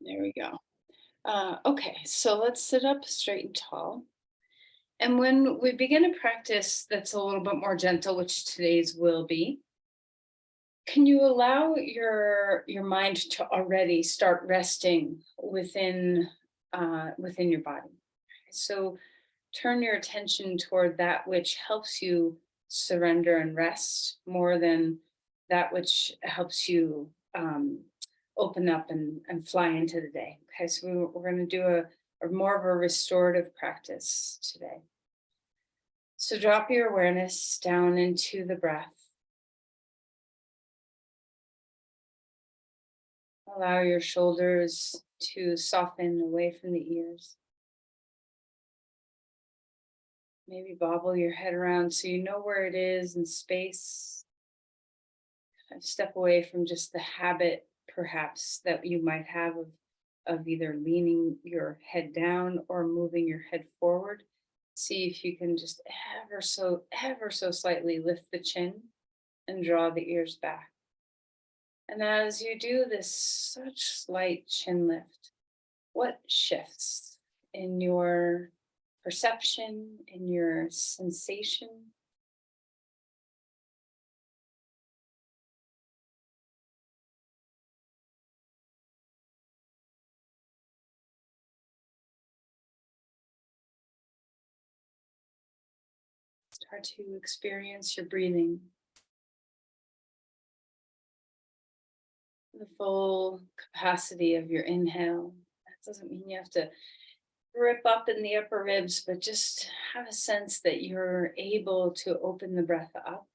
There we go. Okay, so let's sit up straight and tall. And when we begin a practice that's a little bit more gentle, which today's will be, can you allow your mind to already start resting within your body? So turn your attention toward that which helps you surrender and rest more than that which helps you open up and fly into the day. Okay, so we're going to do a more of a restorative practice today. So drop your awareness down into the breath. Allow your shoulders to soften away from the ears. Maybe bobble your head around so you know where it is in space. Kind of step away from just the habit, perhaps, that you might have of either leaning your head down or moving your head forward. See if you can just ever so slightly lift the chin and draw the ears back. And as you do this such slight chin lift, what shifts in your perception, in your sensation? Start to experience your breathing, the full capacity of your inhale. That doesn't mean you have to grip up in the upper ribs, but just have a sense that you're able to open the breath up.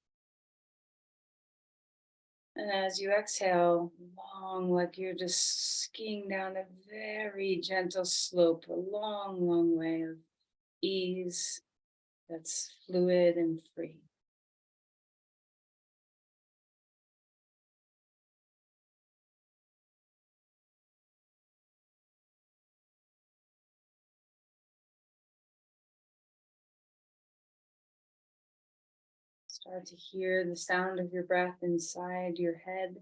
And as you exhale, long, like you're just skiing down a very gentle slope, a long, long way of ease that's fluid and free. Start to hear the sound of your breath inside your head.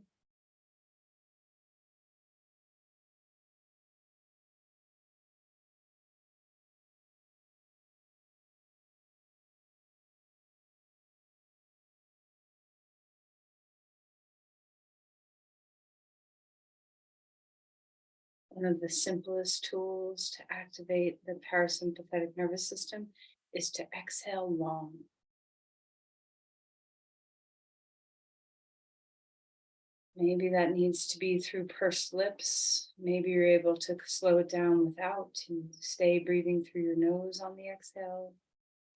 One of the simplest tools to activate the parasympathetic nervous system is to exhale long. Maybe that needs to be through pursed lips. Maybe you're able to slow it down without and stay breathing through your nose on the exhale,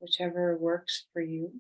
whichever works for you.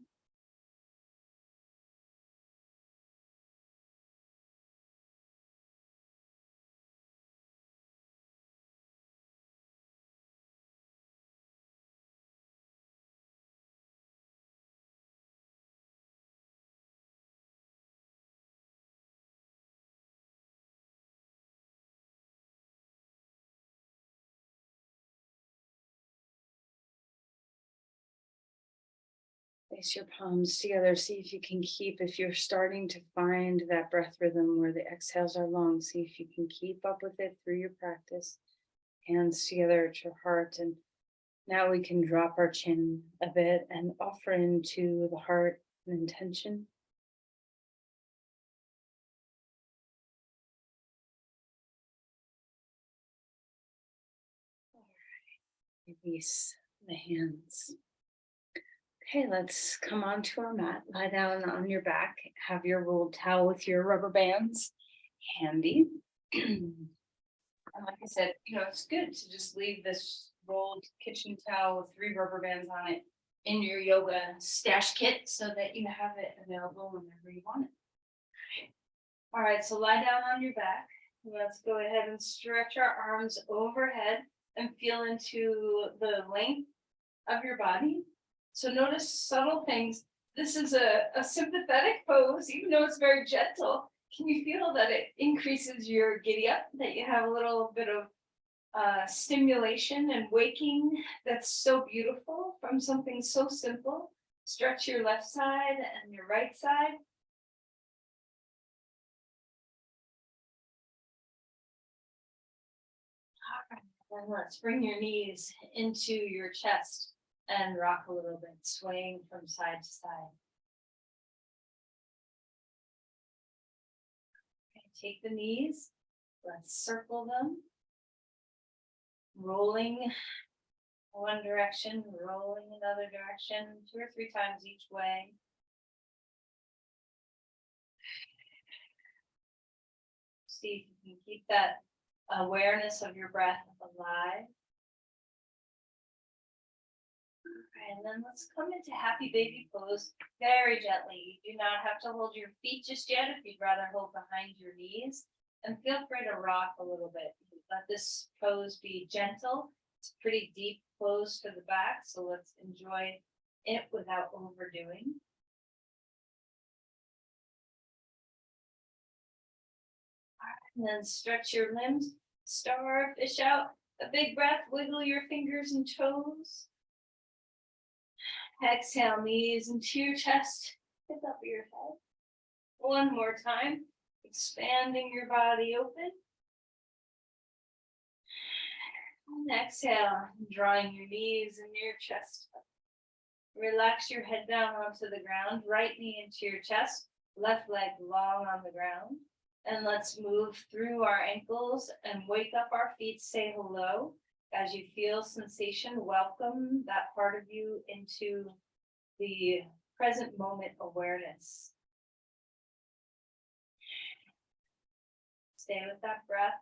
Place your palms together. See if you can keep, if you're starting to find that breath rhythm where the exhales are long, see if you can keep up with it through your practice. Hands together at your heart. And now we can drop our chin a bit and offer into the heart an intention. Release the hands. Okay, let's come onto our mat. Lie down on your back. Have your rolled towel with your rubber bands handy. And like I said, it's good to just leave this rolled kitchen towel with 3 rubber bands on it in your yoga stash kit so that you have it available whenever you want it. All right, so lie down on your back. Let's go ahead and stretch our arms overhead and feel into the length of your body. So notice subtle things. This is a sympathetic pose, even though it's very gentle. Can you feel that it increases your giddy up, that you have a little bit of stimulation and waking that's so beautiful from something so simple? Stretch your left side and your right side. And let's bring your knees into your chest and rock a little bit, swaying from side to side. Okay, take the knees, let's circle them, rolling one direction, rolling another direction, 2 or 3 times each way. See if you can keep that awareness of your breath alive. Okay, and then let's come into happy baby pose very gently. You do not have to hold your feet just yet if you'd rather hold behind your knees. And feel free to rock a little bit. Let this pose be gentle. It's a pretty deep pose for the back, so let's enjoy it without overdoing. And then stretch your limbs, starfish out, a big breath, wiggle your fingers and toes. Exhale, knees into your chest, pick up your head. One more time, expanding your body open. And exhale, drawing your knees into your chest. Relax your head down onto the ground, right knee into your chest, left leg long on the ground. And let's move through our ankles and wake up our feet, say hello. As you feel sensation, welcome that part of you into the present moment awareness. Stay with that breath.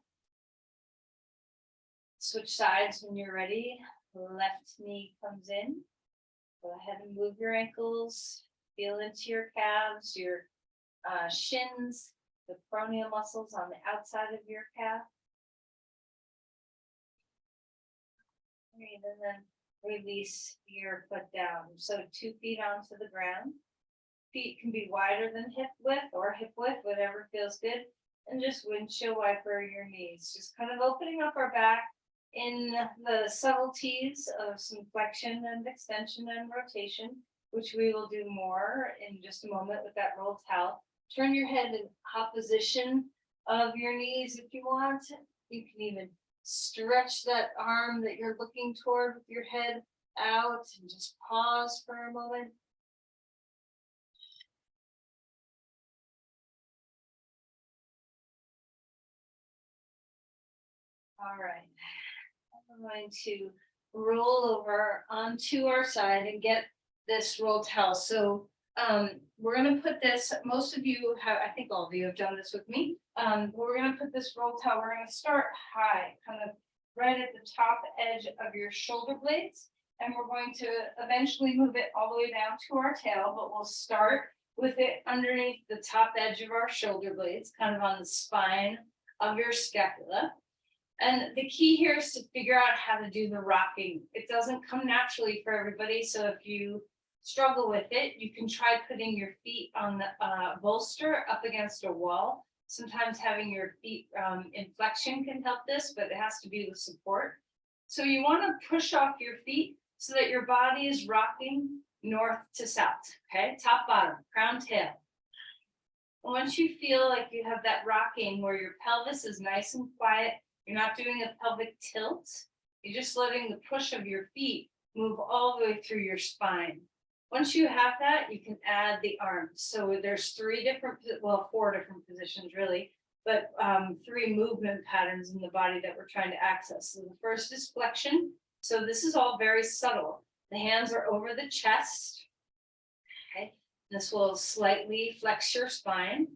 Switch sides when you're ready. Left knee comes in. Go ahead and move your ankles. Feel into your calves, your shins, the peroneal muscles on the outside of your calf. Breathe and then release your foot down. So 2 feet onto the ground. Feet can be wider than hip width or hip width, whatever feels good. And just windshield wiper your knees. Just kind of opening up our back in the subtleties of some flexion and extension and rotation, which we will do more in just a moment with that rolled towel. Turn your head in opposition of your knees if you want. You can even stretch that arm that you're looking toward with your head out and just pause for a moment. All right. I'm going to roll over onto our side and get this roll towel. So we're going to put this, most of you have, I think all of you have done this with me. We're going to put this roll towel, we're going to start high, kind of right at the top edge of your shoulder blades. And we're going to eventually move it all the way down to our tail, but we'll start with it underneath the top edge of our shoulder blades, kind of on the spine of your scapula. And the key here is to figure out how to do the rocking. It doesn't come naturally for everybody. So if you struggle with it, you can try putting your feet on the bolster up against a wall. Sometimes having your feet in flexion can help this, but it has to be with support. So you want to push off your feet so that your body is rocking north to south, okay? Top, bottom, crown, tail. And once you feel like you have that rocking where your pelvis is nice and quiet, you're not doing a pelvic tilt. You're just letting the push of your feet move all the way through your spine. Once you have that, you can add the arms. So there's 4 different positions really, but 3 movement patterns in the body that we're trying to access. So the first is flexion. So this is all very subtle. The hands are over the chest. Okay. This will slightly flex your spine.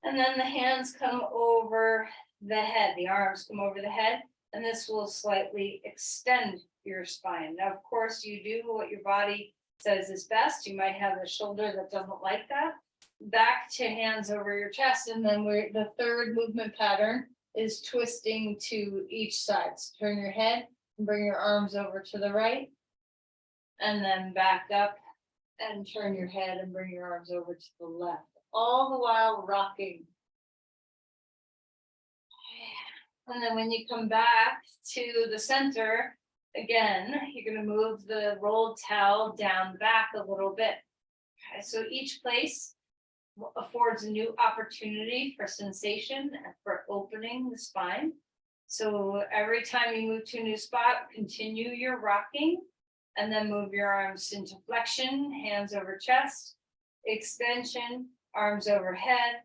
And then the hands come over the head, the arms come over the head, and this will slightly extend your spine. Now, of course, you do what your body says is best. You might have a shoulder that doesn't like that. Back to hands over your chest, and then the third movement pattern is twisting to each side. So turn your head and bring your arms over to the right, and then back up and turn your head and bring your arms over to the left, all the while rocking. And then when you come back to the center, again, you're going to move the rolled towel down back a little bit. Okay, so each place affords a new opportunity for sensation and for opening the spine. So every time you move to a new spot, continue your rocking and then move your arms into flexion, hands over chest, extension, arms overhead,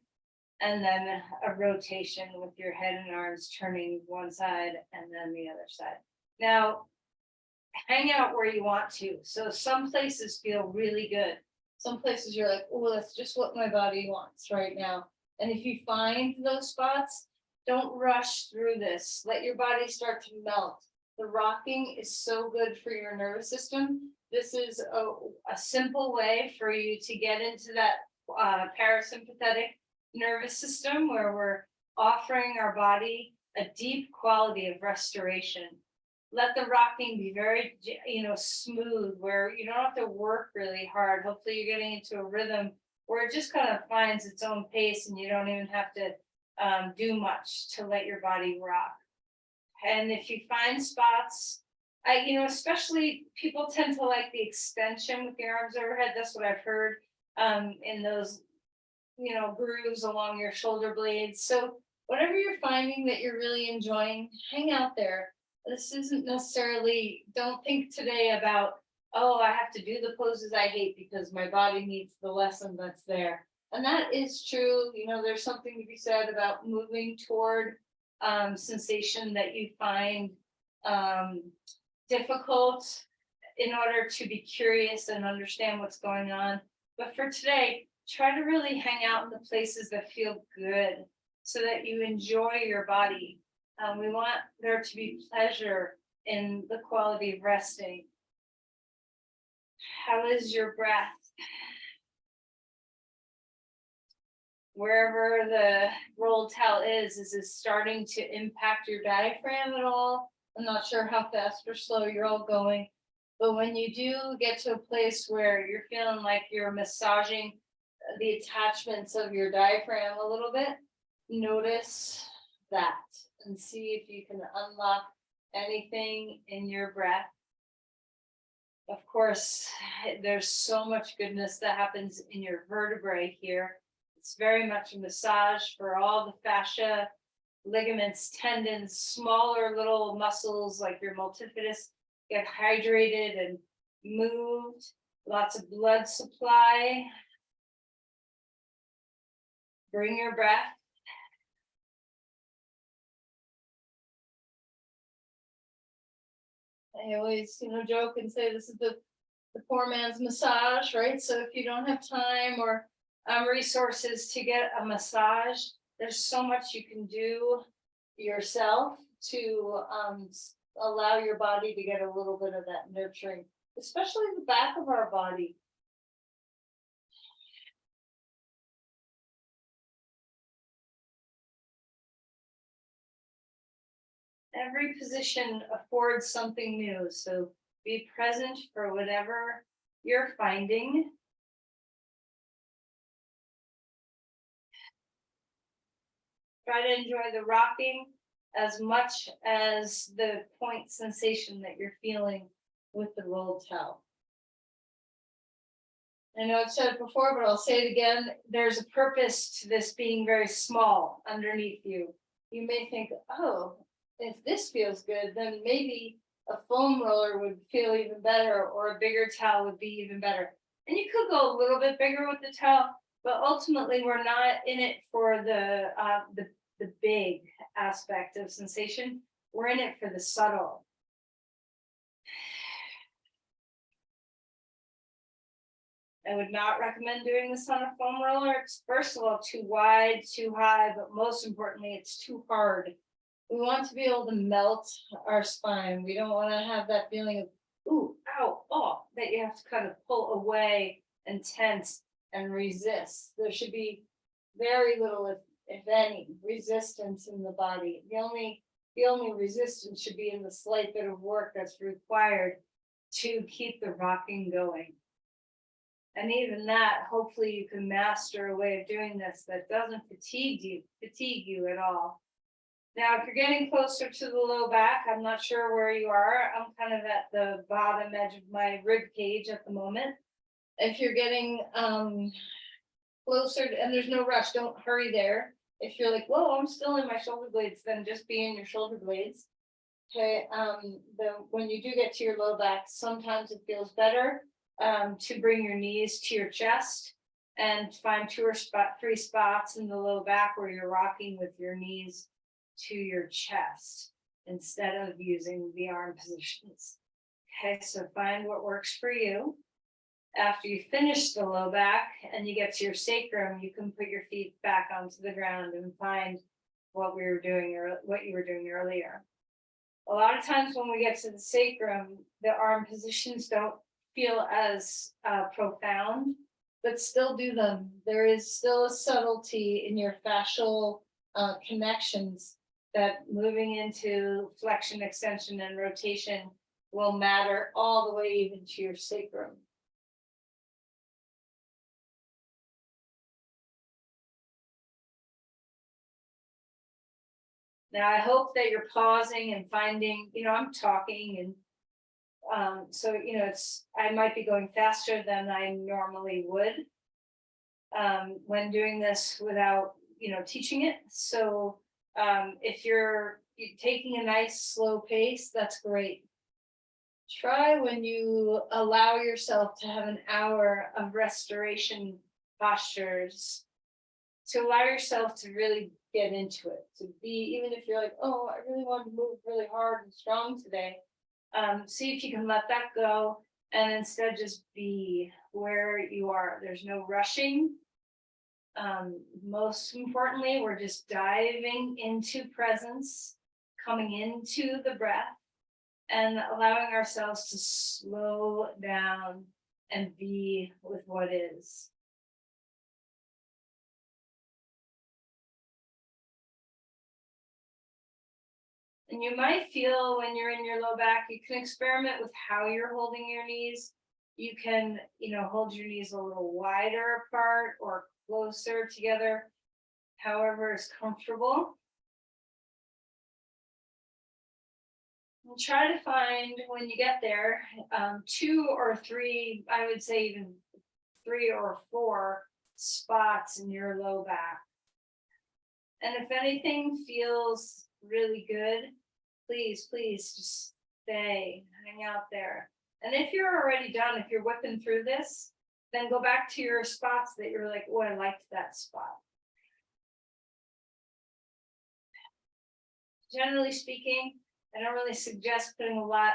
and then a rotation with your head and arms turning one side and then the other side. Now, hang out where you want to. So some places feel really good. Some places you're like, oh, that's just what my body wants right now. And if you find those spots, don't rush through this. Let your body start to melt. The rocking is so good for your nervous system. This is a simple way for you to get into that parasympathetic nervous system where we're offering our body a deep quality of restoration. Let the rocking be very, smooth, where you don't have to work really hard. Hopefully you're getting into a rhythm where it just kind of finds its own pace and you don't even have to do much to let your body rock. And if you find spots, especially people tend to like the extension with the arms overhead. That's what I've heard in those, grooves along your shoulder blades. So whatever you're finding that you're really enjoying, hang out there. This isn't necessarily, don't think today about, oh, I have to do the poses I hate because my body needs the lesson that's there. And that is true. There's something to be said about moving toward sensation that you find difficult in order to be curious and understand what's going on. But for today, try to really hang out in the places that feel good so that you enjoy your body. We want there to be pleasure in the quality of resting. How is your breath? Wherever the rolled towel is it starting to impact your diaphragm at all? I'm not sure how fast or slow you're all going, but when you do get to a place where you're feeling like you're massaging the attachments of your diaphragm a little bit, notice that and see if you can unlock anything in your breath. Of course, there's so much goodness that happens in your vertebrae here. It's very much a massage for all the fascia, ligaments, tendons, smaller little muscles like your multifidus get hydrated and moved. Lots of blood supply. Bring your breath. I always, joke and say this is the poor man's massage, right? So if you don't have time or resources to get a massage, there's so much you can do yourself to allow your body to get a little bit of that nurturing, especially the back of our body. Every position affords something new, so be present for whatever you're finding. Try to enjoy the rocking as much as the point sensation that you're feeling with the rolled towel. I know I've said it before, but I'll say it again. There's a purpose to this being very small underneath you. You may think, oh, if this feels good, then maybe a foam roller would feel even better, or a bigger towel would be even better. And you could go a little bit bigger with the towel, but ultimately we're not in it for the big aspect of sensation. We're in it for the subtle. I would not recommend doing this on a foam roller. It's first of all too wide, too high, but most importantly, it's too hard. We want to be able to melt our spine. We don't want to have that feeling of, ooh, ow, oh, that you have to kind of pull away and tense and resist. There should be very little, if any, resistance in the body. The only resistance should be in the slight bit of work that's required to keep the rocking going. And even that, hopefully you can master a way of doing this that doesn't fatigue you at all. Now, if you're getting closer to the low back, I'm not sure where you are. I'm kind of at the bottom edge of my rib cage at the moment. If you're getting closer, and there's no rush, don't hurry there. If you're like, whoa, I'm still in my shoulder blades, then just be in your shoulder blades. Okay, when you do get to your low back, sometimes it feels better to bring your knees to your chest and find three spots in the low back where you're rocking with your knees to your chest instead of using the arm positions. Okay, so find what works for you. After you finish the low back and you get to your sacrum, you can put your feet back onto the ground and find what we were doing or what you were doing earlier. A lot of times when we get to the sacrum, the arm positions don't feel as profound, but still do them. There is still a subtlety in your fascial connections that moving into flexion, extension, and rotation will matter all the way even to your sacrum. Now, I hope that you're pausing and finding, I'm talking and so, I might be going faster than I normally would when doing this without, teaching it. So if you're taking a nice slow pace, that's great. Try when you allow yourself to have an hour of restoration postures, to allow yourself to really get into it, to be, even if you're like, oh, I really want to move really hard and strong today. See if you can let that go and instead just be where you are. There's no rushing. Most importantly, we're just diving into presence, coming into the breath, and allowing ourselves to slow down and be with what is. And you might feel when you're in your low back, you can experiment with how you're holding your knees. You can, hold your knees a little wider apart or closer together, however is comfortable. And try to find, when you get there, 2 or 3, I would say even 3 or 4 spots in your low back. And if anything feels really good, please just stay, hang out there. And if you're already done, if you're whipping through this, then go back to your spots that you're like, oh, I liked that spot. Generally speaking, I don't really suggest putting a lot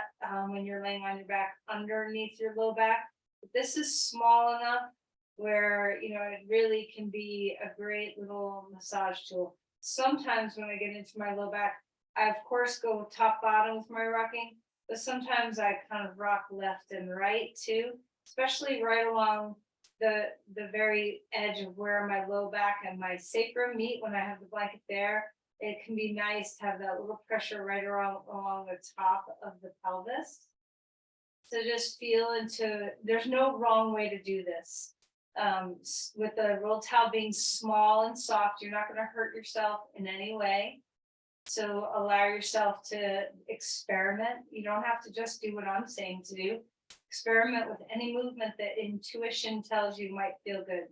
when you're laying on your back underneath your low back. But this is small enough where, it really can be a great little massage tool. Sometimes when I get into my low back, I of course go top bottom with my rocking, but sometimes I kind of rock left and right too, especially right along the very edge of where my low back and my sacrum meet when I have the blanket there. It can be nice to have that little pressure right along the top of the pelvis. So just feel into, there's no wrong way to do this. With the roll towel being small and soft, you're not going to hurt yourself in any way. So allow yourself to experiment. You don't have to just do what I'm saying to do. Experiment with any movement that intuition tells you might feel good.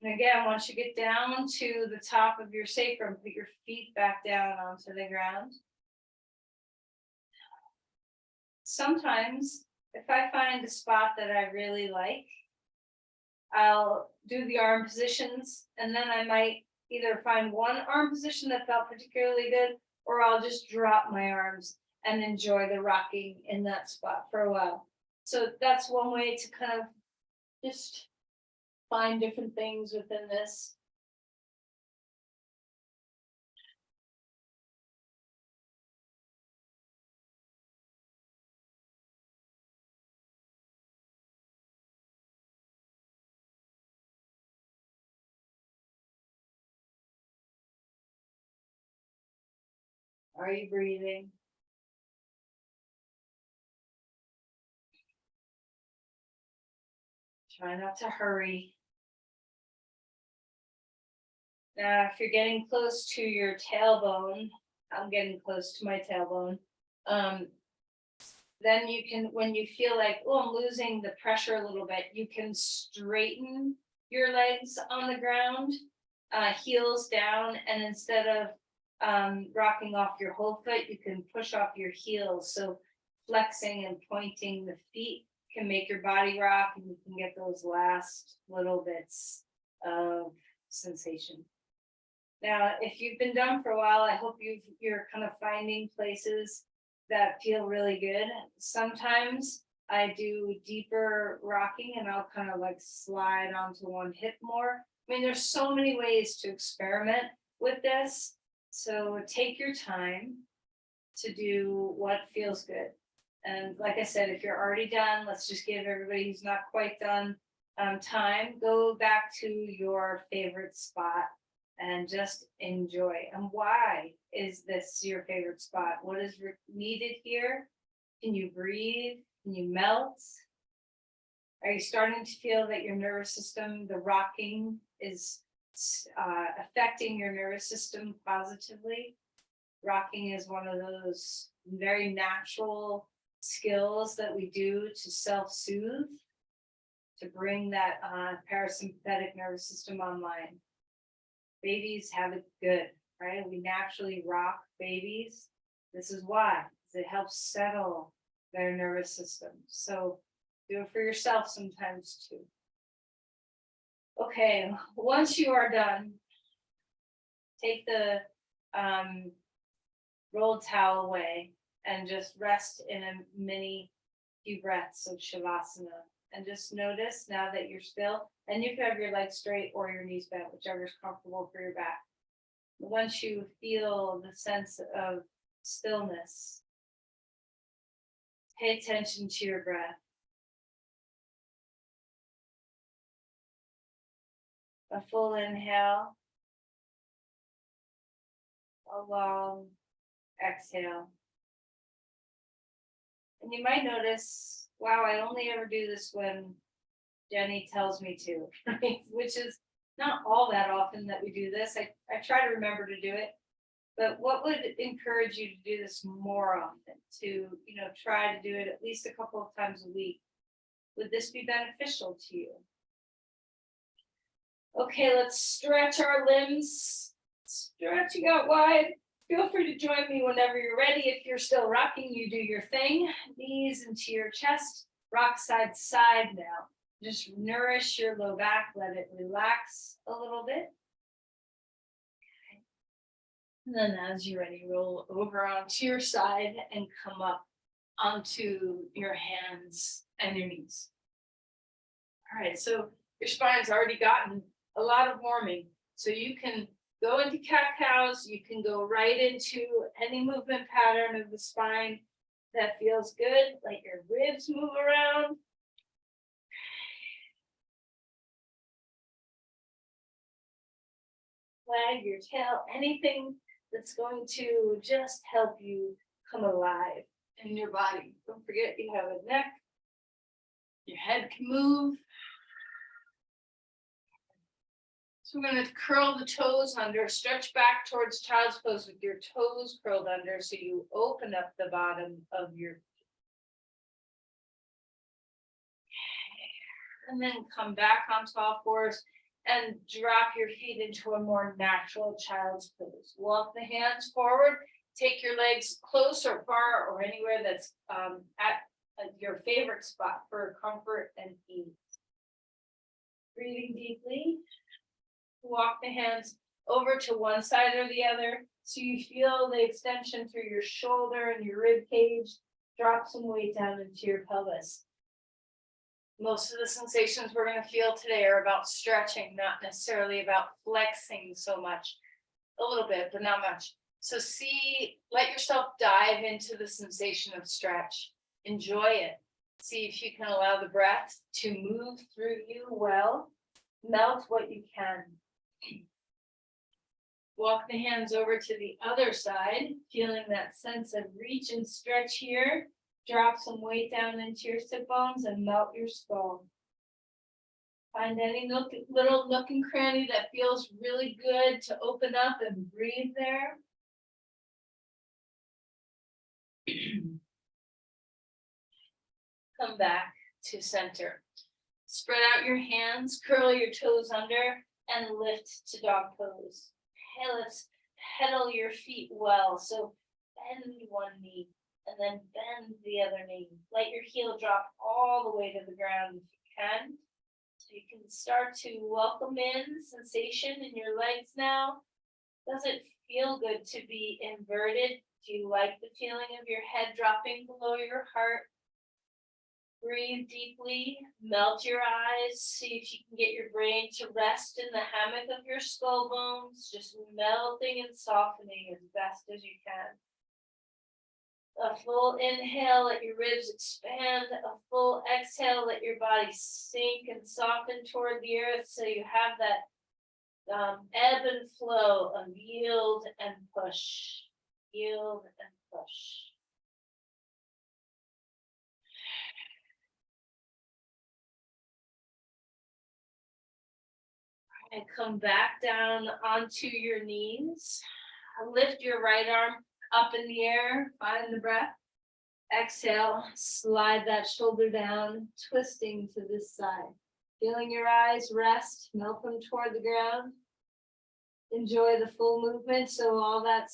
And again, once you get down to the top of your sacrum, put your feet back down onto the ground. Sometimes, if I find a spot that I really like, I'll do the arm positions, and then I might either find one arm position that felt particularly good, or I'll just drop my arms and enjoy the rocking in that spot for a while. So that's one way to kind of just find different things within this. Are you breathing? Try not to hurry. Now, if you're getting close to your tailbone, I'm getting close to my tailbone. Then you can, when you feel like, oh, I'm losing the pressure a little bit, you can straighten your legs on the ground heels down, and instead of rocking off your whole foot, you can push off your heels. So flexing and pointing the feet can make your body rock, and you can get those last little bits of sensation. Now, if you've been done for a while, I hope you're kind of finding places that feel really good. Sometimes I do deeper rocking and I'll kind of like slide onto one hip more. I mean, there's so many ways to experiment with this. So take your time to do what feels good. And like I said, if you're already done, let's just give everybody who's not quite done time. Go back to your favorite spot and just enjoy. And why is this your favorite spot? What is needed here? Can you breathe? Can you melt? Are you starting to feel that your nervous system, the rocking, is affecting your nervous system positively? Rocking is one of those very natural skills that we do to self-soothe, to bring that parasympathetic nervous system online. Babies have it good, right? We naturally rock babies. This is why, because it helps settle their nervous system. So do it for yourself sometimes too. Okay, once you are done, take the rolled towel away and just rest in a mini few breaths of Shavasana. And just notice now that you're still, and you can have your legs straight or your knees bent, whichever is comfortable for your back. Once you feel the sense of stillness, pay attention to your breath. A full inhale, a long exhale. And you might notice, wow, I only ever do this when Jenny tells me to, right? Which is not all that often that we do this. I try to remember to do it. But what would encourage you to do this more often? To, try to do it at least a couple of times a week. Would this be beneficial to you? Okay, let's stretch our limbs. Stretching out wide. Feel free to join me whenever you're ready. If you're still rocking, you do your thing. Knees into your chest. Rock side to side now. Just nourish your low back. Let it relax a little bit. Okay. And then as you're ready, roll over onto your side and come up onto your hands and your knees. All right, so your spine's already gotten a lot of warming. So you can go into cat-cows, you can go right into any movement pattern of the spine that feels good, like your ribs move around. Wag your tail, anything that's going to just help you come alive in your body. Don't forget you have a neck, your head can move. So we're going to curl the toes under, stretch back towards child's pose with your toes curled under so you open up the bottom of your feet. And then come back onto all fours and drop your feet into a more natural child's pose. Walk the hands forward, take your legs close or far or anywhere that's at your favorite spot for comfort and ease. Breathing deeply. Walk the hands over to one side or the other so you feel the extension through your shoulder and your rib cage. Drop some weight down into your pelvis. Most of the sensations we're going to feel today are about stretching, not necessarily about flexing so much. A little bit, but not much. So let yourself dive into the sensation of stretch. Enjoy it. See if you can allow the breath to move through you well. Melt what you can. Walk the hands over to the other side, feeling that sense of reach and stretch here. Drop some weight down into your sit bones and melt your skull. Find any little nook and cranny that feels really good to open up and breathe there. Come back to center. Spread out your hands, curl your toes under, and lift to dog pose. Okay, let's pedal your feet well. So bend one knee and then bend the other knee. Let your heel drop all the way to the ground if you can. So you can start to welcome in sensation in your legs now. Does it feel good to be inverted? Do you like the feeling of your head dropping below your heart? Breathe deeply, melt your eyes, see if you can get your brain to rest in the hammock of your skull bones, just melting and softening as best as you can. A full inhale, let your ribs expand. A full exhale, let your body sink and soften toward the earth so you have that ebb and flow of yield and push. Yield and push. And come back down onto your knees. Lift your right arm up in the air, find the breath. Exhale, slide that shoulder down, twisting to this side. Feeling your eyes rest, melt them toward the ground. Enjoy the full movement. So all that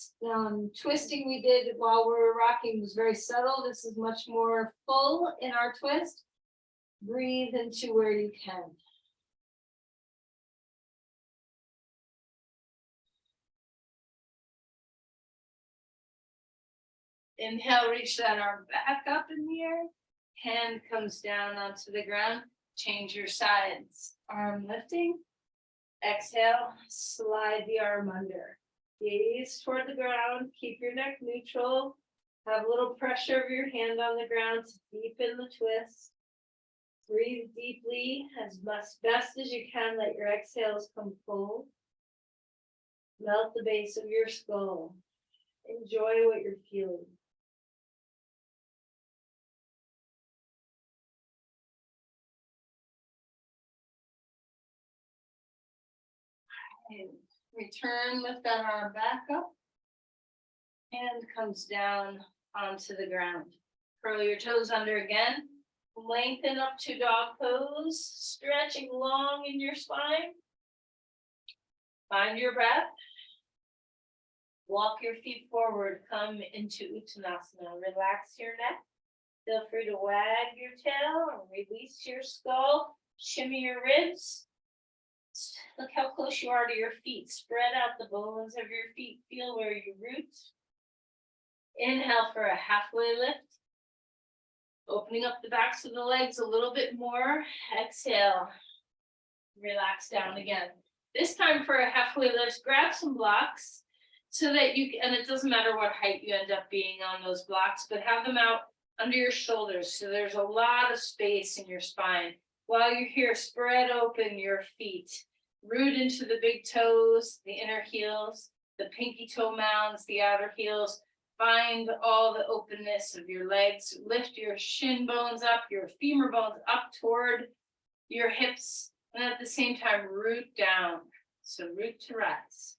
twisting we did while we were rocking was very subtle. This is much more full in our twist. Breathe into where you can. Inhale, reach that arm back up in the air. Hand comes down onto the ground. Change your sides. Arm lifting. Exhale, slide the arm under. Gaze toward the ground. Keep your neck neutral. Have a little pressure of your hand on the ground to deepen the twist. Breathe deeply as best as you can. Let your exhales come full. Melt the base of your skull. Enjoy what you're feeling. And return, lift that arm back up. Hand comes down onto the ground. Curl your toes under again. Lengthen up to dog pose, stretching long in your spine. Find your breath. Walk your feet forward, come into Uttanasana. Relax your neck. Feel free to wag your tail and release your skull. Shimmy your ribs. Look how close you are to your feet. Spread out the bones of your feet. Feel where you root. Inhale for a halfway lift. Opening up the backs of the legs a little bit more. Exhale. Relax down again. This time for a halfway lift, grab some blocks so that you can, and it doesn't matter what height you end up being on those blocks, but have them out under your shoulders so there's a lot of space in your spine. While you're here, spread open your feet. Root into the big toes, the inner heels, the pinky toe mounds, the outer heels. Find all the openness of your legs. Lift your shin bones up, your femur bones up toward your hips. And at the same time, root down. So root to rise.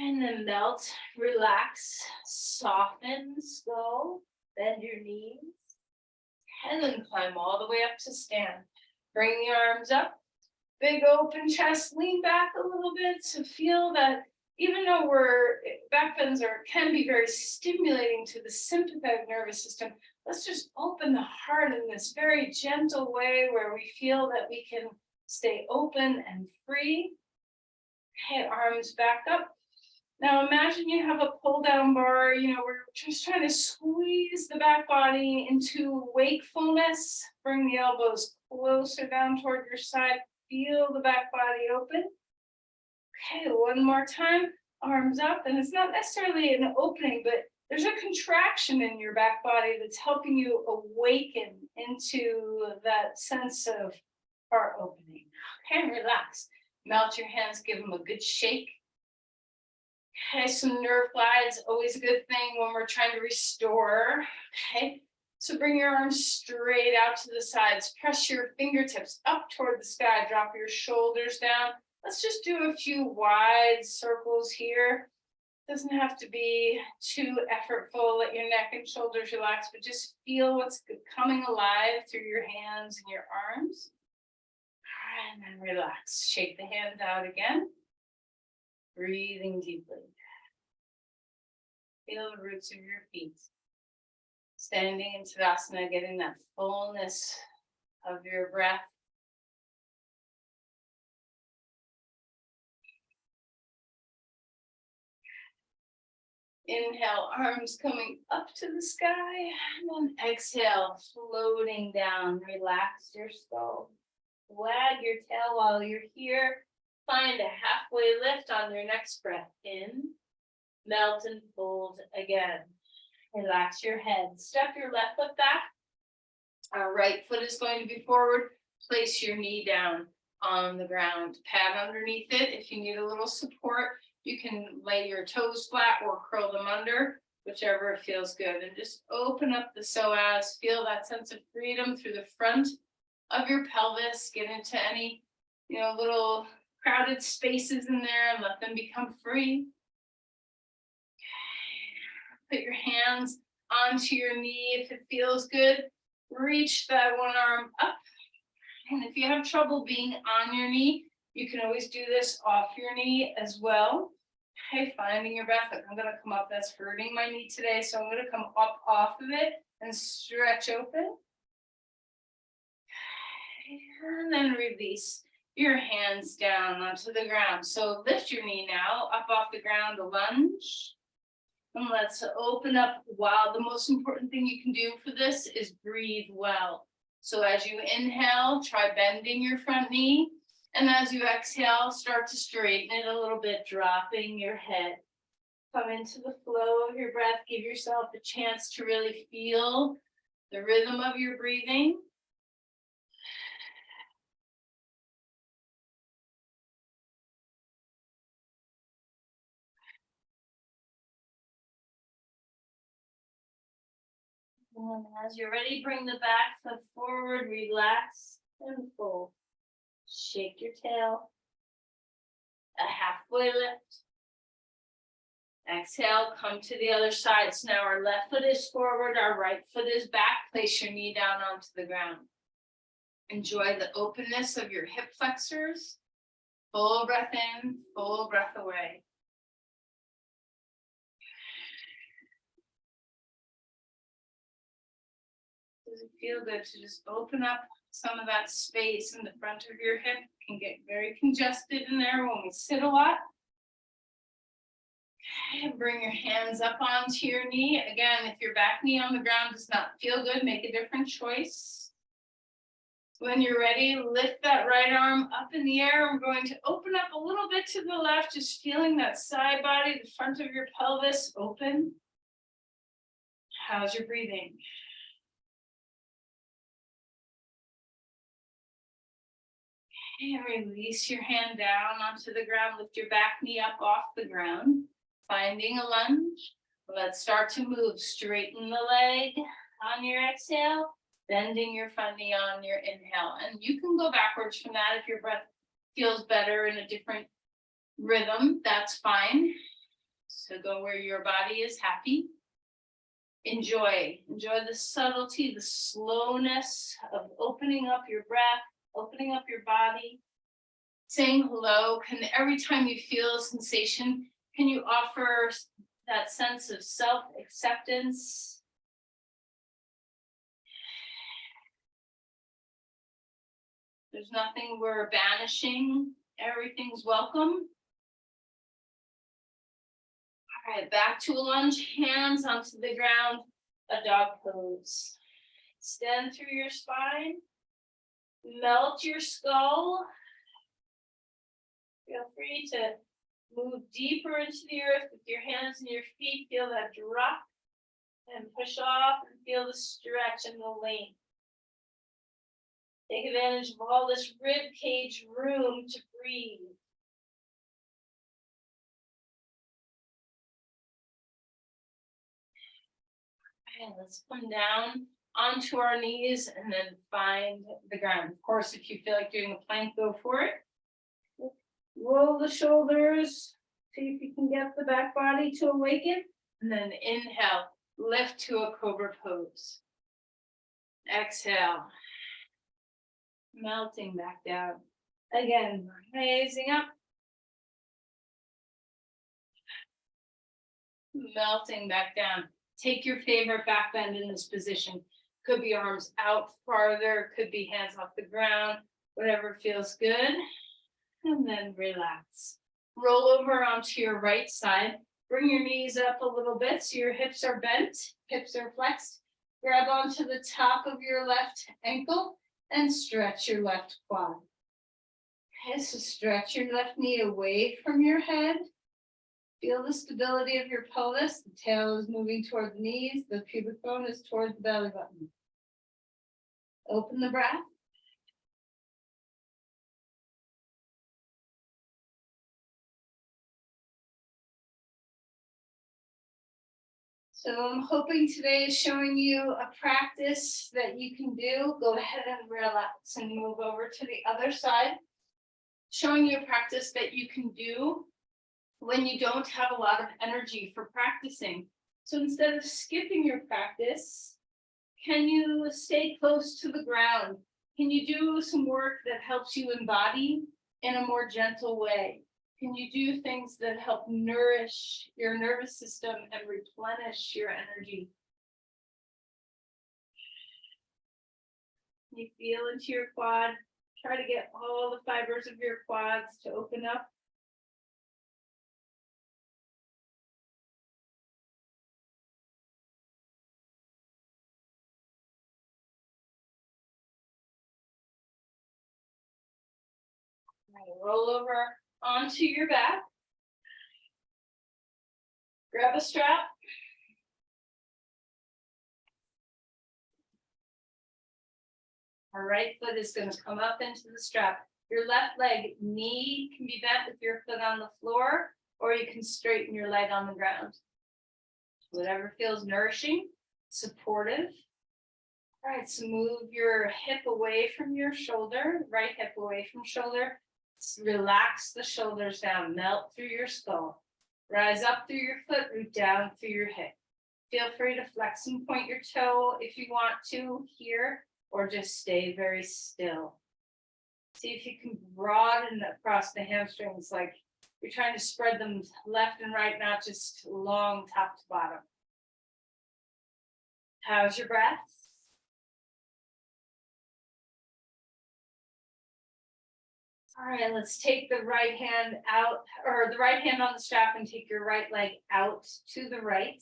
And then melt, relax, soften, skull, bend your knees. And then climb all the way up to stand. Bring the arms up. Big open chest, lean back a little bit to feel that even though back bends can be very stimulating to the sympathetic nervous system, let's just open the heart in this very gentle way where we feel that we can stay open and free. Okay, arms back up. Now imagine you have a pull down bar, we're just trying to squeeze the back body into wakefulness. Bring the elbows closer down toward your side. Feel the back body open. Okay, one more time, arms up, and it's not necessarily an opening, but there's a contraction in your back body that's helping you awaken into that sense of heart opening. Okay, relax. Melt your hands, give them a good shake. Okay, some nerve glides, always a good thing when we're trying to restore. Okay, so bring your arms straight out to the sides. Press your fingertips up toward the sky. Drop your shoulders down. Let's just do a few wide circles here. Doesn't have to be too effortful. Let your neck and shoulders relax, but just feel what's coming alive through your hands and your arms. And then relax. Shake the hands out again. Breathing deeply. Feel the roots of your feet. Standing in Tadasana, getting that fullness of your breath. Inhale, arms coming up to the sky, and then exhale, floating down. Relax your skull. Wag your tail while you're here. Find a halfway lift on your next breath in. Melt and fold again. Relax your head. Step your left foot back. Our right foot is going to be forward. Place your knee down on the ground. Pad underneath it. If you need a little support, you can lay your toes flat or curl them under, whichever feels good. And just open up the psoas. Feel that sense of freedom through the front of your pelvis. Get into any, little crowded spaces in there and let them become free. Put your hands onto your knee if it feels good. Reach that one arm up. And if you have trouble being on your knee, you can always do this off your knee as well. Okay, finding your breath. I'm going to come up. That's hurting my knee today, so I'm going to come up off of it and stretch open. And then release your hands down onto the ground. So lift your knee now, up off the ground, a lunge. And let's open up. Wow, the most important thing you can do for this is breathe well. So as you inhale, try bending your front knee. And as you exhale, start to straighten it a little bit, dropping your head. Come into the flow of your breath. Give yourself a chance to really feel the rhythm of your breathing. And as you're ready, bring the back foot forward, relax and fold. Shake your tail. A halfway lift. Exhale, come to the other side. So now our left foot is forward, our right foot is back. Place your knee down onto the ground. Enjoy the openness of your hip flexors. Full breath in, full breath away. Does it feel good to just open up some of that space in the front of your hip? It can get very congested in there when we sit a lot. And bring your hands up onto your knee. Again, if your back knee on the ground does not feel good, make a different choice. When you're ready, lift that right arm up in the air. We're going to open up a little bit to the left, just feeling that side body, the front of your pelvis open. How's your breathing? And release your hand down onto the ground. Lift your back knee up off the ground. Finding a lunge. Let's start to move. Straighten the leg on your exhale. Bending your front knee on your inhale. And you can go backwards from that if your breath feels better in a different rhythm. That's fine. So go where your body is happy. Enjoy the subtlety, the slowness of opening up your breath, opening up your body, saying hello. Can every time you feel a sensation, can you offer that sense of self-acceptance? There's nothing we're banishing. Everything's welcome. All right, back to a lunge, hands onto the ground, a dog pose. Extend through your spine. Melt your skull. Feel free to move deeper into the earth with your hands and your feet. Feel that drop and push off and feel the stretch and the length. Take advantage of all this rib cage room to breathe. Okay, let's come down onto our knees and then find the ground. Of course, if you feel like doing a plank, go for it. Roll the shoulders. See if you can get the back body to awaken. And then inhale, lift to a cobra pose. Exhale. Melting back down. Again, raising up. Melting back down. Take your favorite back bend in this position. Could be arms out farther, could be hands off the ground, whatever feels good. And then relax. Roll over onto your right side. Bring your knees up a little bit so your hips are bent, hips are flexed. Grab onto the top of your left ankle and stretch your left quad. Okay, so stretch your left knee away from your head. Feel the stability of your pelvis. The tail is moving toward the knees. The pubic bone is toward the belly button. Open the breath. So I'm hoping today is showing you a practice that you can do. Go ahead and relax and move over to the other side. Showing you a practice that you can do when you don't have a lot of energy for practicing. So instead of skipping your practice, can you stay close to the ground? Can you do some work that helps you embody in a more gentle way? Can you do things that help nourish your nervous system and replenish your energy? You feel into your quad. Try to get all the fibers of your quads to open up. Roll over onto your back. Grab a strap. Our right foot is going to come up into the strap. Your left leg knee can be bent with your foot on the floor, or you can straighten your leg on the ground. Whatever feels nourishing, supportive. All right, so move your hip away from your shoulder, right hip away from shoulder. Relax the shoulders down, melt through your skull. Rise up through your foot, root down through your hip. Feel free to flex and point your toe if you want to here, or just stay very still. See if you can broaden across the hamstrings, like you're trying to spread them left and right, not just long top to bottom. How's your breath? All right, let's take the right hand out, or the right hand on the strap, and take your right leg out to the right.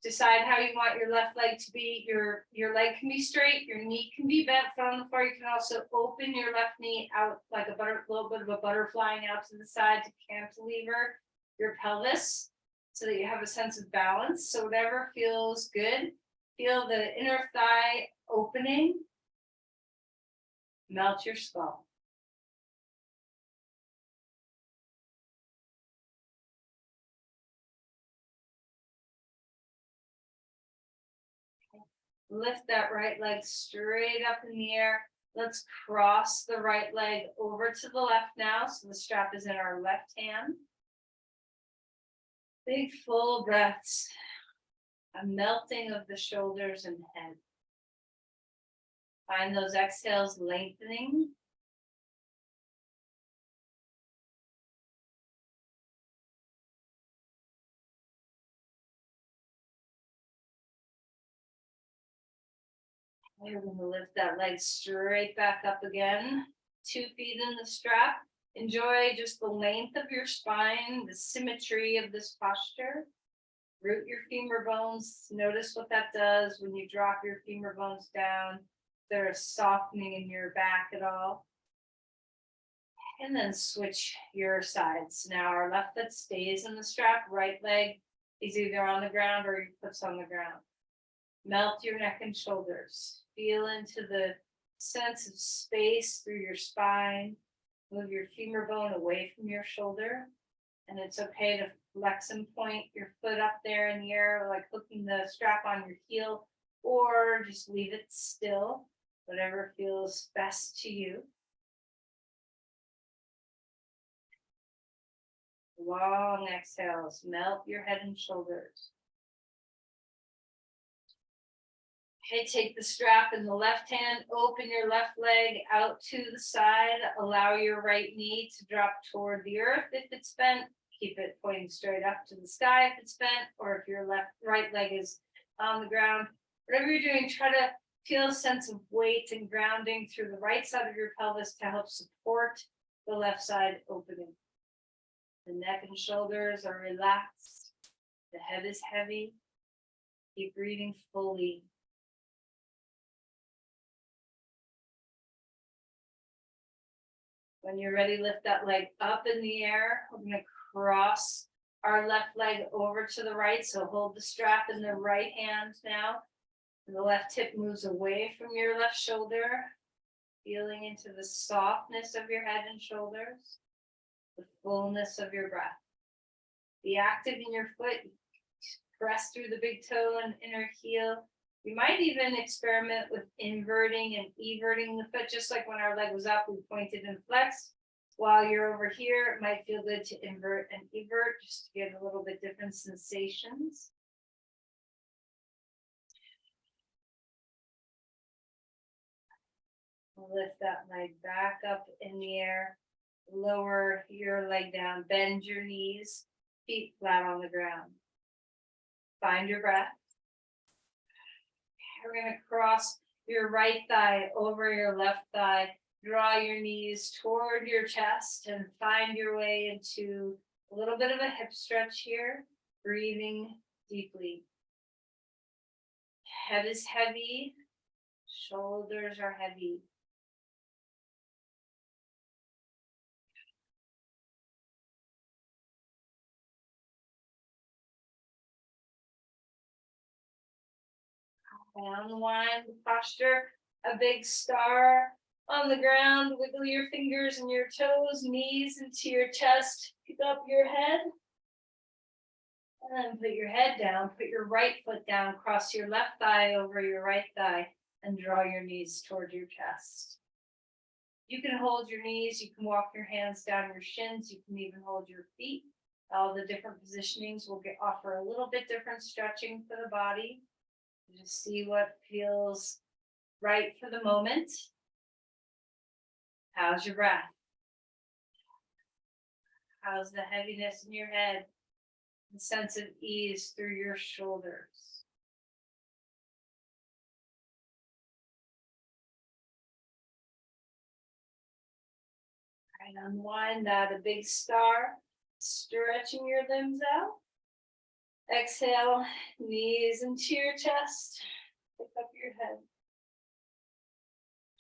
Decide how you want your left leg to be. Your leg can be straight, your knee can be bent from the floor. You can also open your left knee out like a little bit of a butterflying out to the side to cantilever your pelvis so that you have a sense of balance. So whatever feels good. Feel the inner thigh opening. Melt your skull. Lift that right leg straight up in the air. Let's cross the right leg over to the left now. So the strap is in our left hand. Big full breaths. A melting of the shoulders and head. Find those exhales lengthening. We're going to lift that leg straight back up again. 2 feet in the strap. Enjoy just the length of your spine, the symmetry of this posture. Root your femur bones. Notice what that does when you drop your femur bones down. There's softening in your back at all. And then switch your sides. Now our left foot stays in the strap. Right leg is either on the ground or your foot's on the ground. Melt your neck and shoulders. Feel into the sense of space through your spine. Move your femur bone away from your shoulder. And it's okay to flex and point your foot up there in the air, like hooking the strap on your heel, or just leave it still, whatever feels best to you. Long exhales, melt your head and shoulders. Okay, take the strap in the left hand, open your left leg out to the side, allow your right knee to drop toward the earth if it's bent, keep it pointing straight up to the sky if it's bent, or if your right leg is on the ground. Whatever you're doing, try to feel a sense of weight and grounding through the right side of your pelvis to help support the left side opening. The neck and shoulders are relaxed. The head is heavy. Keep breathing fully. When you're ready, lift that leg up in the air. We're going to cross our left leg over to the right. So hold the strap in the right hand now. And the left hip moves away from your left shoulder, feeling into the softness of your head and shoulders, the fullness of your breath. Be active in your foot. Press through the big toe and inner heel. You might even experiment with inverting and everting the foot, just like when our leg was up, we pointed and flexed. While you're over here, it might feel good to invert and evert, just to get a little bit different sensations. Lift that leg back up in the air. Lower your leg down, bend your knees, feet flat on the ground. Find your breath. We're going to cross your right thigh over your left thigh. Draw your knees toward your chest and find your way into a little bit of a hip stretch here. Breathing deeply. Head is heavy. Shoulders are heavy. Unwind the posture, a big star on the ground. Wiggle your fingers and your toes, knees into your chest. Pick up your head. And then put your head down. Put your right foot down. Cross your left thigh over your right thigh and draw your knees toward your chest. You can hold your knees. You can walk your hands down your shins. You can even hold your feet. All the different positionings will offer a little bit different stretching for the body. Just see what feels right for the moment. How's your breath? How's the heaviness in your head? The sense of ease through your shoulders. Right, unwind that, a big star, stretching your limbs out. Exhale, knees into your chest. Pick up your head.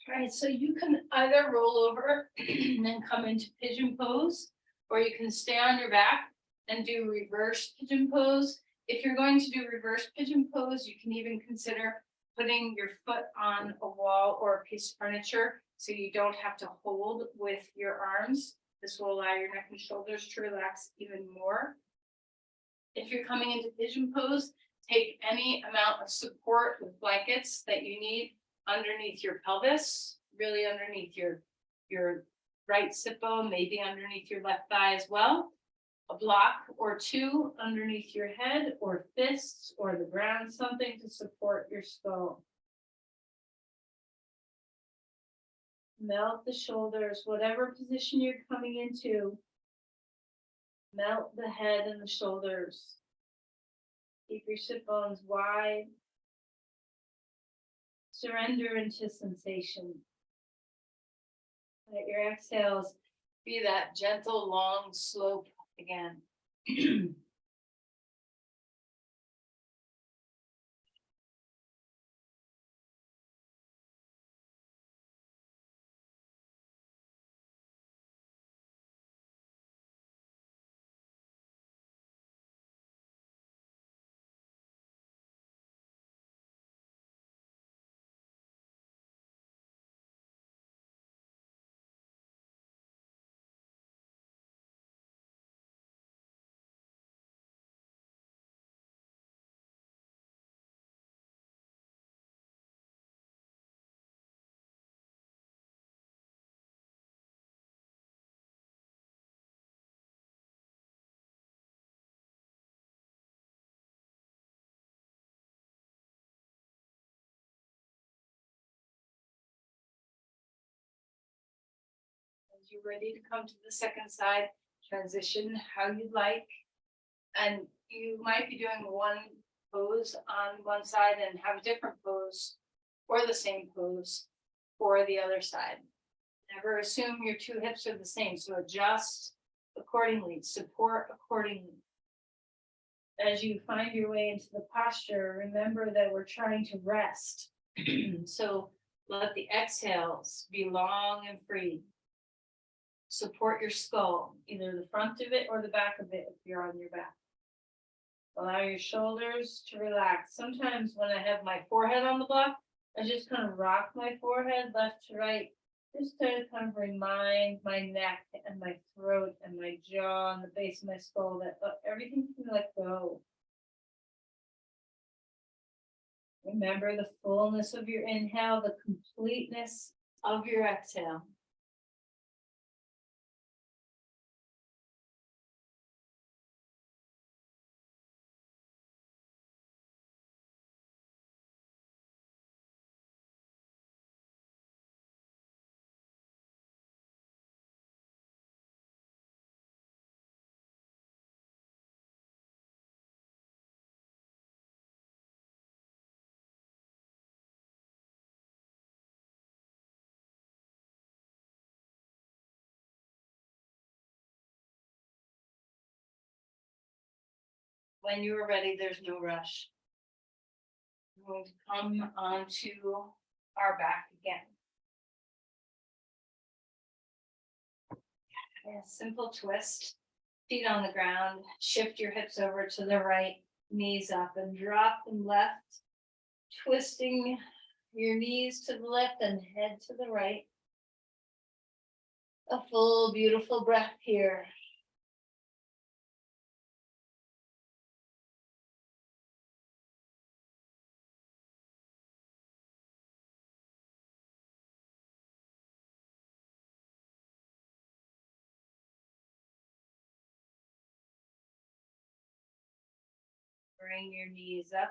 All right, so you can either roll over and come into pigeon pose, or you can stay on your back and do reverse pigeon pose. If you're going to do reverse pigeon pose, you can even consider putting your foot on a wall or a piece of furniture so you don't have to hold with your arms. This will allow your neck and shoulders to relax even more. If you're coming into pigeon pose, take any amount of support with blankets that you need underneath your pelvis, really underneath your right sit bone, maybe underneath your left thigh as well. A block or two underneath your head, or fists, or the ground, something to support your skull. Melt the shoulders, whatever position you're coming into. Melt the head and the shoulders. Keep your sit bones wide. Surrender into sensation. Let your exhales be that gentle, long slope again. you're ready to come to the second side, transition how you'd like. And you might be doing one pose on one side and have a different pose or the same pose for the other side. Never assume your two hips are the same, so adjust accordingly, support accordingly. As you find your way into the posture, remember that we're trying to rest. So let the exhales be long and free. Support your skull, either the front of it or the back of it if you're on your back. Allow your shoulders to relax. Sometimes when I have my forehead on the block, I just kind of rock my forehead left to right, just to kind of remind my neck and my throat and my jaw and the base of my skull that everything can let go. Remember the fullness of your inhale, the completeness of your exhale. When you are ready, there's no rush. We're going to come onto our back again. A simple twist, feet on the ground, shift your hips over to the right, knees up and drop them left, twisting your knees to the left and head to the right. A full, beautiful breath here. Bring your knees up.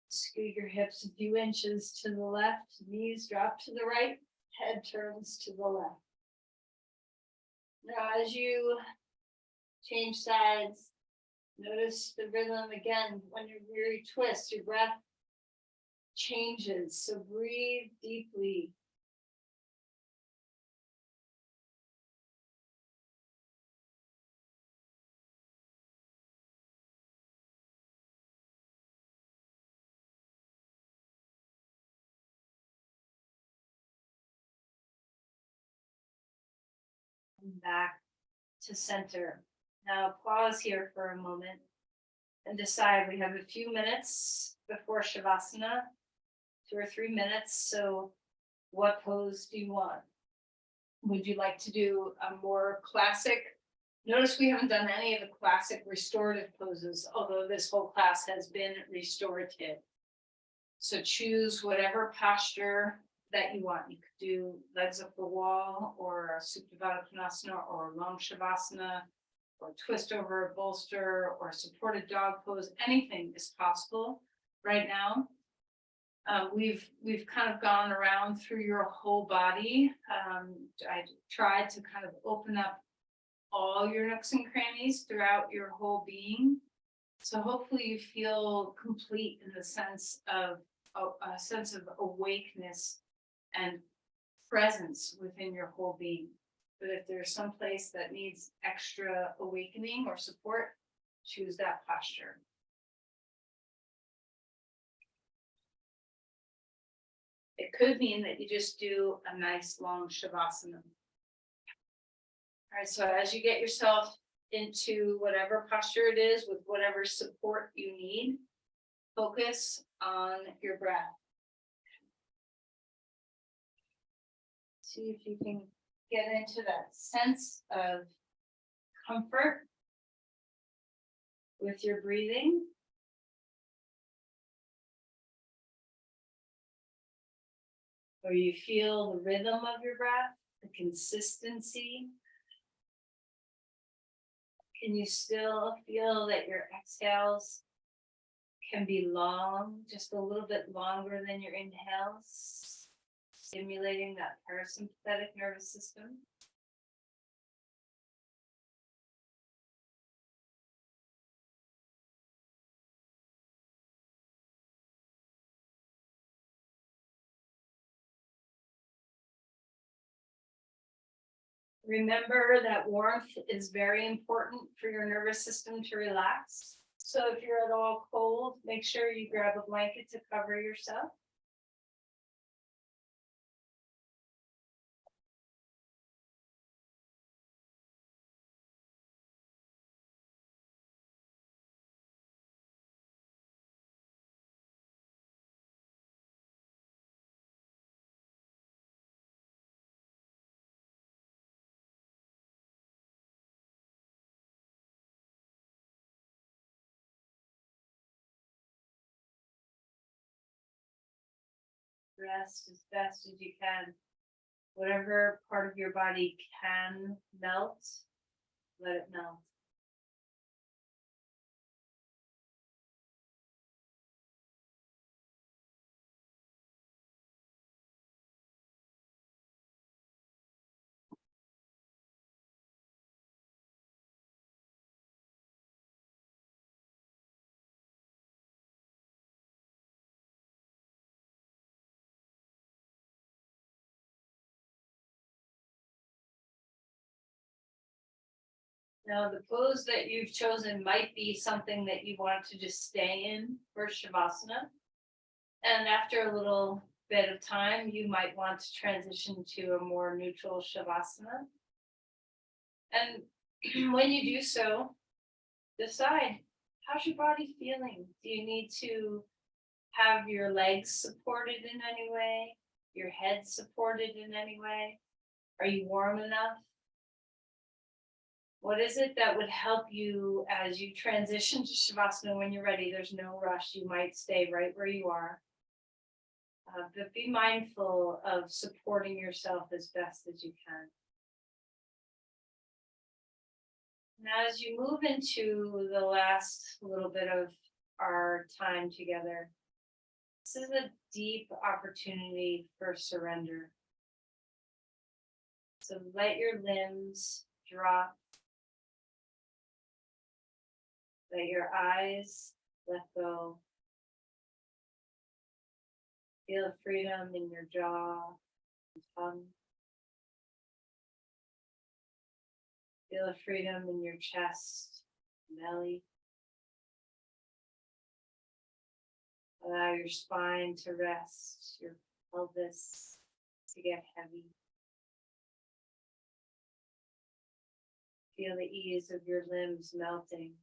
Scoot your hips a few inches to the left, knees drop to the right, head turns to the left. Now, as you change sides, notice the rhythm again. When you really twist, your breath changes. So breathe deeply. And back to center. Now pause here for a moment and decide. We have a few minutes before Shavasana, 2 or 3 minutes. So what pose do you want? Would you like to do a more classic? Notice we haven't done any of the classic restorative poses, although this whole class has been restorative. So choose whatever posture that you want. You could do legs up the wall, or Supta Konasana, or long Shavasana, or twist over a bolster, or supported dog pose. Anything is possible right now. We've kind of gone around through your whole body. I tried to kind of open up all your nooks and crannies throughout your whole being. So hopefully you feel complete in the sense of a sense of awakeness and presence within your whole being. But if there's some place that needs extra awakening or support, choose that posture. It could mean that you just do a nice long Shavasana. All right, so as you get yourself into whatever posture it is with whatever support you need, focus on your breath. See if you can get into that sense of comfort with your breathing. Or you feel the rhythm of your breath, the consistency. Can you still feel that your exhales can be long, just a little bit longer than your inhales? stimulating that parasympathetic nervous system. Remember that warmth is very important for your nervous system to relax. So if you're at all cold, make sure you grab a blanket to cover yourself. Rest as best as you can. Whatever part of your body can melt, let it melt. Now, the pose that you've chosen might be something that you want to just stay in for Shavasana. And after a little bit of time, you might want to transition to a more neutral Shavasana. And when you do so, decide, how's your body feeling? Do you need to have your legs supported in any way? Your head supported in any way? Are you warm enough? What is it that would help you as you transition to Shavasana when you're ready? There's no rush. You might stay right where you are. But be mindful of supporting yourself as best as you can. Now, as you move into the last little bit of our time together, this is a deep opportunity for surrender. So let your limbs drop. Let your eyes let go. Feel freedom in your jaw and tongue. Feel a freedom in your chest, belly. Allow your spine to rest, your pelvis to get heavy. Feel the ease of your limbs melting.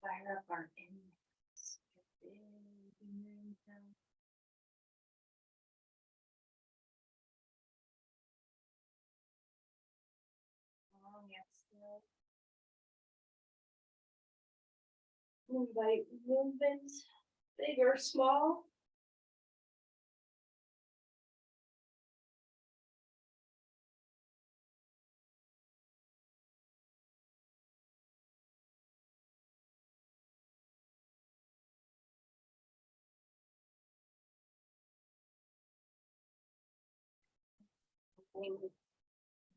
fire up our inhales. Big inhale. Long exhale. Invite movement, big or small.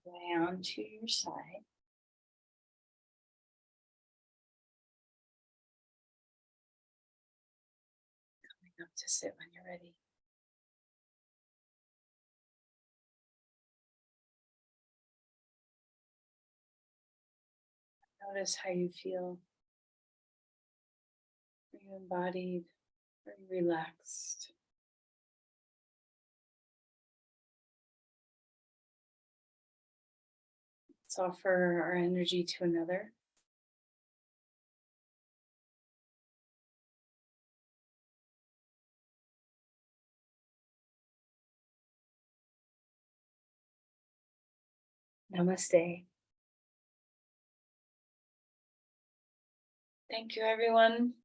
Lay onto your side. Coming up to sit when you're ready. Notice how you feel. Are you embodied? Are you relaxed? Let's offer our energy to another. Namaste. Thank you, everyone.